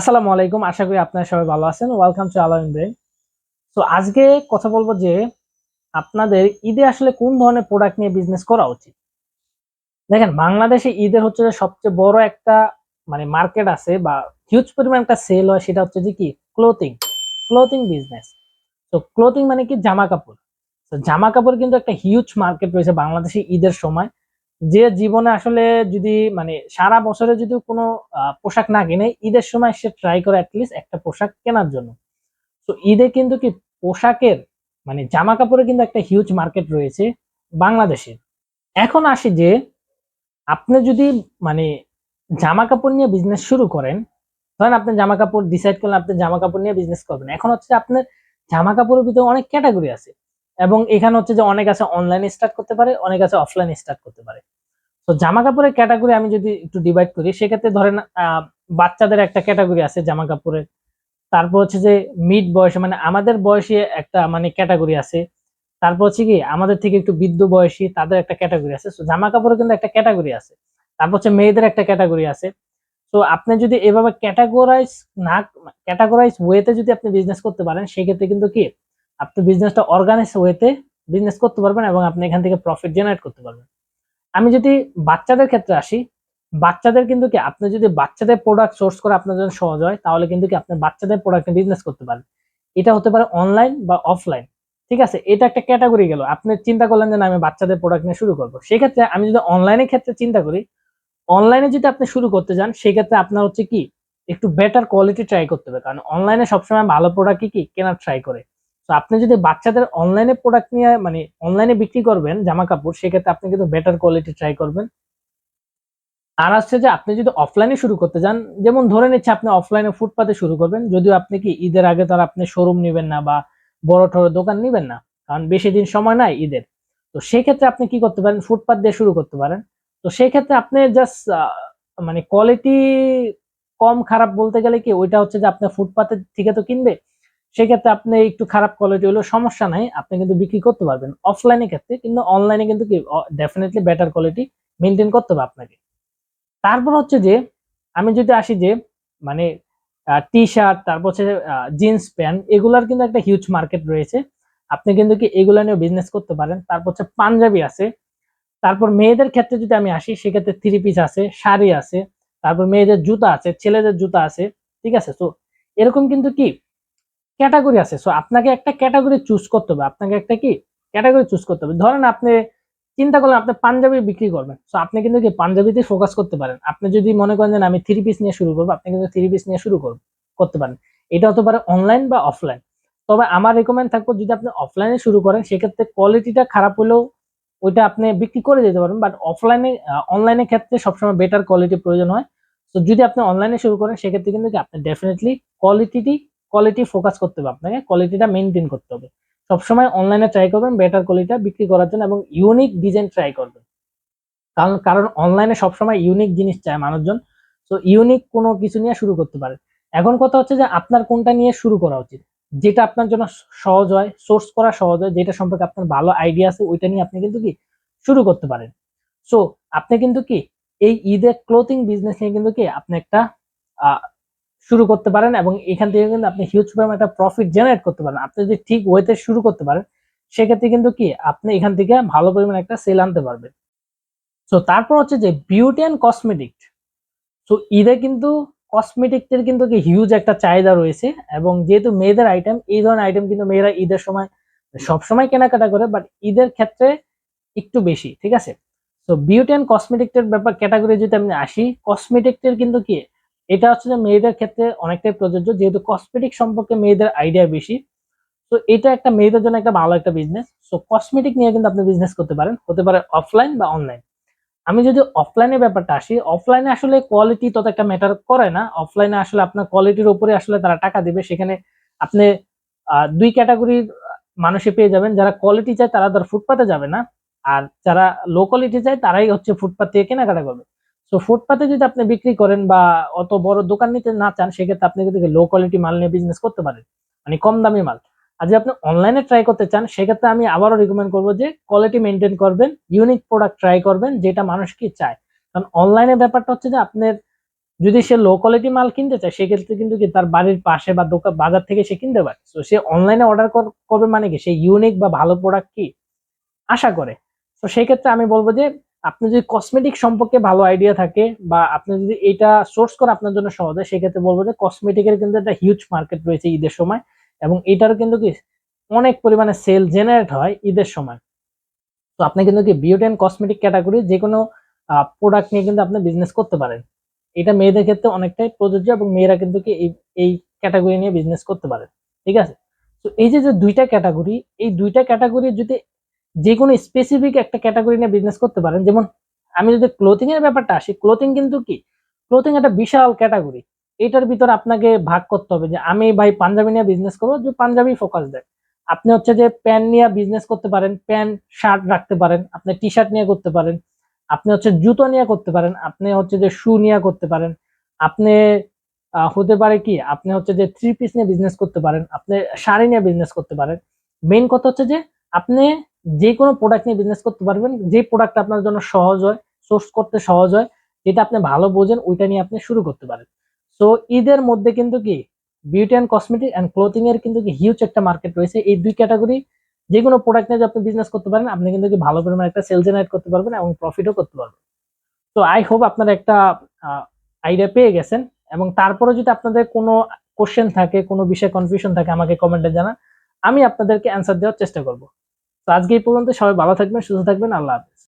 আসসালামু আলাইকুম। আশা করি আপনারা সবাই ভালো আছেন। ওয়েলকাম টু আলামিন ব্রেইন। তো আজকে কথা বলবো যে আপনাদের ঈদে আসলে কোন ধরনের প্রোডাক্ট নিয়ে বিজনেস করা উচিত। দেখেন, বাংলাদেশে ঈদের হচ্ছে যে সবচেয়ে বড় একটা মার্কেট আছে বা হিউজ পরিমাণ একটা সেল হয়, সেটা হচ্ছে যে কি ক্লোথিং ক্লোথিং বিজনেস। তো ক্লোথিং মানে কি জামা কাপড়। তো জামা কাপড় কিন্তু একটা হিউজ মার্কেট রয়েছে বাংলাদেশে ঈদের সময়। যে জীবনে আসলে যদি সারা বছরে যদি কোনো পোশাক না কিনে, ঈদের সময় সে ট্রাই করে অ্যাটলিস্ট একটা পোশাক কেনার জন্য। তো ঈদে কিন্তু কি পোশাকের জামা কাপড়ে কিন্তু একটা হিউজ মার্কেট রয়েছে বাংলাদেশে। এখন আসি যে আপনি যদি মানে জামা কাপড় নিয়ে বিজনেস শুরু করেন, ধরেন আপনি জামা কাপড় ডিসাইড করলেন আপনি জামা কাপড় নিয়ে বিজনেস করবেন। এখন হচ্ছে আপনার জামা কাপড়ের ভিতরে অনেক ক্যাটাগরি আছে, এবং এখানে হচ্ছে যে অনেক আছে অনলাইনে স্টার্ট করতে পারে, অনেক আছে অফলাইনে স্টার্ট করতে পারে। তো জামা কাপড়ের ক্যাটাগরি আমি যদি একটু ডিভাইড করি, সেক্ষেত্রে ধরেন বাচ্চাদের একটা ক্যাটাগরি আছে জামা কাপড়ের। তারপর হচ্ছে যে মিড বয়সে আমাদের বয়সী একটা ক্যাটাগরি আছে। তারপর হচ্ছে কি আমাদের থেকে একটু বৃদ্ধ বয়সী তাদের একটা ক্যাটাগরি আছে। তো জামা কাপড়ের কিন্তু একটা ক্যাটাগরি আছে। তারপর হচ্ছে মেয়েদের একটা ক্যাটাগরি আছে। তো আপনি যদি এভাবে না ক্যাটাগরাইজ ওয়েতে যদি আপনি বিজনেস করতে পারেন, সেক্ষেত্রে কিন্তু কি আপনি বিজনেসটা অর্গানাইজ ওয়েতে বিজনেস করতে পারবেন এবং আপনি এখান থেকে প্রফিট জেনারেট করতে পারবেন। আমি যদি বাচ্চাদের ক্ষেত্রে আসি, বাচ্চাদের কিন্তু কি আপনি যদি বাচ্চাদের প্রোডাক্ট সোর্স করা আপনার জন্য সহজ হয়, তাহলে কিন্তু কি আপনি বাচ্চাদের প্রোডাক্টে বিজনেস করতে পারেন। এটা হতে পারে অনলাইন বা অফলাইন। ঠিক আছে, এটা একটা ক্যাটাগরি গেল। আপনি চিন্তা করলেন যে না, আমি বাচ্চাদের প্রোডাক্ট নিয়ে শুরু করবো। সেক্ষেত্রে আমি যদি অনলাইনের ক্ষেত্রে চিন্তা করি, অনলাইনে যদি আপনি শুরু করতে যান, সেক্ষেত্রে আপনার হচ্ছে কি একটু বেটার কোয়ালিটি ট্রাই করতে হবে, কারণ অনলাইনে সবসময় ভালো প্রোডাক্ট কি কেনার ট্রাই করে। তো আপনি যদি বাচ্চাদের অনলাইনে প্রোডাক্ট নিয়ে অনলাইনে বিক্রি করবেন জামা কাপড়, সেক্ষেত্রে আপনি কিন্তু বেটার কোয়ালিটি ট্রাই করবেন। আর হচ্ছে যে আপনি যদি অফলাইনে শুরু করতে যান, যেমন ধরে নিচ্ছে আপনি অফলাইনে ফুটপাতে শুরু করবেন, যদিও আপনি কি ঈদের আগে তো আর আপনি শোরুম নিবেন না বা বড় ঠড় দোকান নিবেন না, কারণ বেশি দিন সময় নাই ঈদের। তো সেই ক্ষেত্রে আপনি কি করতে পারেন, ফুটপাত দিয়ে শুরু করতে পারেন। তো সেই ক্ষেত্রে আপনি জাস্ট কোয়ালিটি কম খারাপ বলতে গেলে কি, ওইটা হচ্ছে যে আপনার ফুটপাতের থেকে তো কিনবে, সেক্ষেত্রে আপনি একটু খারাপ কোয়ালিটি হলেও সমস্যা নাই, আপনি কিন্তু বিক্রি করতে পারবেন অফলাইনের ক্ষেত্রে। কিন্তু অনলাইনে কিন্তু কি ডেফিনেটলি বেটার কোয়ালিটি মেনটেন করতে হবে আপনাকে। তারপর হচ্ছে যে আমি যদি আসি যে মানে টি শার্ট, তারপর হচ্ছে জিন্স প্যান্ট, এগুলার কিন্তু একটা হিউজ মার্কেট রয়েছে। আপনি কিন্তু কি এগুলা নিয়ে বিজনেস করতে পারেন। তারপর হচ্ছে পাঞ্জাবি আছে। তারপর মেয়েদের ক্ষেত্রে যদি আমি আসি, সেক্ষেত্রে থ্রি পিস আছে, শাড়ি আছে, তারপর মেয়েদের জুতা আছে, ছেলেদের জুতা আছে। ঠিক আছে, তো এরকম কিন্তু কি ক্যাটাগরি আছে। সো আপনাকে একটা ক্যাটাগরি চুজ করতে হবে, আপনাকে একটা কি ক্যাটাগরি চুজ করতে হবে। ধরেন আপনি চিন্তা করলেন আপনি পাঞ্জাবি বিক্রি করবেন, সো আপনি কিন্তু কি পাঞ্জাবিতে ফোকাস করতে পারেন। আপনি যদি মনে করেন যে আমি থ্রি পিস নিয়ে শুরু করবো, আপনি কিন্তু থ্রি পিস নিয়ে শুরু করতে পারেন। এটা হতে পারে অনলাইন বা অফলাইন। তবে আমার রেকমেন্ড থাকবো, যদি আপনি অফলাইনে শুরু করেন, সেক্ষেত্রে কোয়ালিটিটা খারাপ হলেও ওইটা আপনি বিক্রি করে দিতে পারেন, বাট অফলাইনে অনলাইনের ক্ষেত্রে সবসময় বেটার কোয়ালিটি প্রয়োজন হয়। তো যদি আপনি অনলাইনে শুরু করেন, সেক্ষেত্রে কিন্তু কি আপনি ডেফিনেটলি কোয়ালিটি ফোকাস করতে হবে, আপনাকে কোয়ালিটিটা মেনটেন করতে হবে। সবসময় অনলাইনে ট্রাই করবেন বেটার কোয়ালিটিটা বিক্রি করার জন্য, এবং ইউনিক ডিজাইন ট্রাই করবেন। কারণ কারণ অনলাইনে সবসময় ইউনিক জিনিস চায় মানুষজন। তো ইউনিক কোনো কিছু নিয়ে শুরু করতে পারেন। এখন কথা হচ্ছে যে আপনার কোনটা নিয়ে শুরু করা উচিত, যেটা আপনার জন্য সহজ হয়, সোর্স করা সহজ হয়, যেটা সম্পর্কে আপনার ভালো আইডিয়া আছে, ওইটা নিয়ে আপনি কিন্তু কি শুরু করতে পারেন। সো আপনি কিন্তু কি এই ঈদের ক্লোথিং বিজনেস নিয়ে কিন্তু কি আপনি একটা আহ, শুরু করতে পারেন, এবং এখান থেকে কিন্তু আপনি হিউজ পরিমাণ একটা প্রফিট জেনারেট করতে পারেন। আপনি যদি ঠিক ওয়েতে শুরু করতে পারেন, সেক্ষেত্রে কিন্তু কি আপনি এখান থেকে ভালো পরিমাণ একটা সেল আনতে পারবেন। তো তারপর হচ্ছে যে বিউটি অ্যান্ড কসমেটিক। তো ঈদে কিন্তু কসমেটিক্সের কিন্তু কি হিউজ একটা চাহিদা রয়েছে, এবং যেহেতু মেয়েদের আইটেম, এই ধরনের আইটেম কিন্তু মেয়েরা ঈদের সময় সব সময় কেনাকাটা করে, বাট ঈদের ক্ষেত্রে একটু বেশি। ঠিক আছে, তো বিউটি অ্যান্ড কসমেটিক্স এর ব্যাপার ক্যাটাগরি যদি আমি আসি, কসমেটিক্স এর কিন্তু কি এটা হচ্ছে যে মেয়েদের ক্ষেত্রে অনেকটাই প্রযোজ্য, যেহেতু কসমেটিক সম্পর্কে মেয়েদের আইডিয়া বেশি। তো এটা একটা মেয়েদের জন্য একটা ভালো একটা বিজনেস। সো কসমেটিক নিয়ে কিন্তু আপনি বিজনেস করতে পারেন, হতে পারে অফলাইন বা অনলাইন। আমি যদি অফলাইনের ব্যাপারটা আসি, অফলাইনে আসলে কোয়ালিটি তত একটা ম্যাটার করে না। অফলাইনে আসলে আপনার কোয়ালিটির উপরে আসলে তারা টাকা দিবে। সেখানে আপনি দুই ক্যাটাগরির মানুষে পেয়ে যাবেন। যারা কোয়ালিটি চায় তারা ধর ফুটপাতে যাবে না, আর যারা লো কোয়ালিটি চায় তারাই হচ্ছে ফুটপাত থেকে কেনাকাটা করবে। তো ফুটপাতে যদি আপনি বিক্রি করেন বা অত বড় দোকান নিতে না চান, সেক্ষেত্রে আপনি কিন্তু লো কোয়ালিটি মাল নিয়ে বিজনেস করতে পারেন, কম দামি মাল। আর যদি আপনি অনলাইনে ট্রাই করতে চান, সেক্ষেত্রে আমি আবারও রিকমেন্ড করবো যে কোয়ালিটি মেনটেন করবেন, ইউনিক প্রোডাক্ট ট্রাই করবেন, যেটা মানুষ কি চায়। কারণ অনলাইনে ব্যাপারটা হচ্ছে যে আপনার যদি সে লো কোয়ালিটি মাল কিনতে চায় সেক্ষেত্রে কিন্তু কি তার বাড়ির পাশে বা দোকান বাজার থেকে সে কিনতে পারে। তো সে অনলাইনে অর্ডার করবে মানে কি সে ইউনিক বা ভালো প্রোডাক্ট কি আশা করে। তো সেই ক্ষেত্রে আমি বলবো যে আপনি যদি কসমেটিক সম্পর্কে ভালো আইডিয়া থাকে বা আপনি যদি এটা সোর্স করা আপনার জন্য সহজ হয়, সেক্ষেত্রে বলবো যে কসমেটিকের কিন্তু একটা হিউজ মার্কেট রয়েছে ঈদের সময়, এবং এটার কিন্তু কি অনেক পরিমাণে সেল জেনারেট হয় ঈদের সময়। তো আপনি কিন্তু কি বিউটি অ্যান্ড কসমেটিক ক্যাটাগরি যে কোনো প্রোডাক্ট নিয়ে কিন্তু আপনি বিজনেস করতে পারেন। এটা মেয়েদের ক্ষেত্রে অনেকটাই প্রযোজ্য এবং মেয়েরা কিন্তু কি এই ক্যাটাগরি নিয়ে বিজনেস করতে পারে। ঠিক আছে? তো এই যে যে দুইটা ক্যাটাগরি, এই দুইটা ক্যাটাগরি যদি যে কোনো স্পেসিফিক একটা ক্যাটাগরি নিয়ে বিজনেস করতে পারেন, যেমন আমি যদি ক্লোথিং এর ব্যাপারটা আসি, ক্লোথিং কিন্তু কি ক্লোথিং একটা বিশাল ক্যাটাগরি। এটার ভিতর আপনাকে ভাগ করতে হবে যে আমি ভাই পাঞ্জাবি নিয়ে বিজনেস করবো, যে পাঞ্জাবি ফোকাস দেয়। আপনি হচ্ছে যে প্যান্ট নিয়ে বিজনেস করতে পারেন, প্যান্ট শার্ট রাখতে পারেন, আপনি টি শার্ট নিয়ে করতে পারেন, আপনি হচ্ছে জুতো নিয়ে করতে পারেন, আপনি হচ্ছে যে শু নিয়ে করতে পারেন, আপনি হতে পারে কি আপনি হচ্ছে যে থ্রি পিস নিয়ে বিজনেস করতে পারেন, আপনি শাড়ি নিয়ে বিজনেস করতে পারেন। মেইন কথা হচ্ছে যে আপনি যে কোনো প্রোডাক্ট নিয়ে বিজনেস করতে পারবেন, যে প্রোডাক্ট আপনার জন্য সহজ হয়, সোর্স করতে সহজ হয়, যেটা আপনি ভালো বোঝেন ওইটা নিয়ে আপনি শুরু করতে পারেন। সো ঈদের মধ্যে কিন্তু কি beauty and cosmetic and clothing এর কিন্তু কি হিউজ একটা মার্কেট রয়েছে। এই দুই ক্যাটাগরি যে কোনো প্রোডাক্ট নিয়ে আপনি বিজনেস করতে পারেন, আপনি কিন্তু কি ভালো পরিমাণে একটা সেল জেনারেট করতে পারবেন এবং প্রফিটও করতে পারবেন। তো আই হোপ আপনারা একটা আইডিয়া পেয়ে গেছেন, এবং তারপরে যদি আপনাদের কোনো কোশ্চেন থাকে, কোনো বিষয়ে কনফিউশন থাকে, আমাকে কমেন্টে জানান, আমি আপনাদেরকে অ্যান্সার দেওয়ার চেষ্টা করব। তো আজকে এই পর্যন্ত, সবাই ভালো থাকবেন, সুস্থ থাকবেন, আল্লাহ হাফেজ।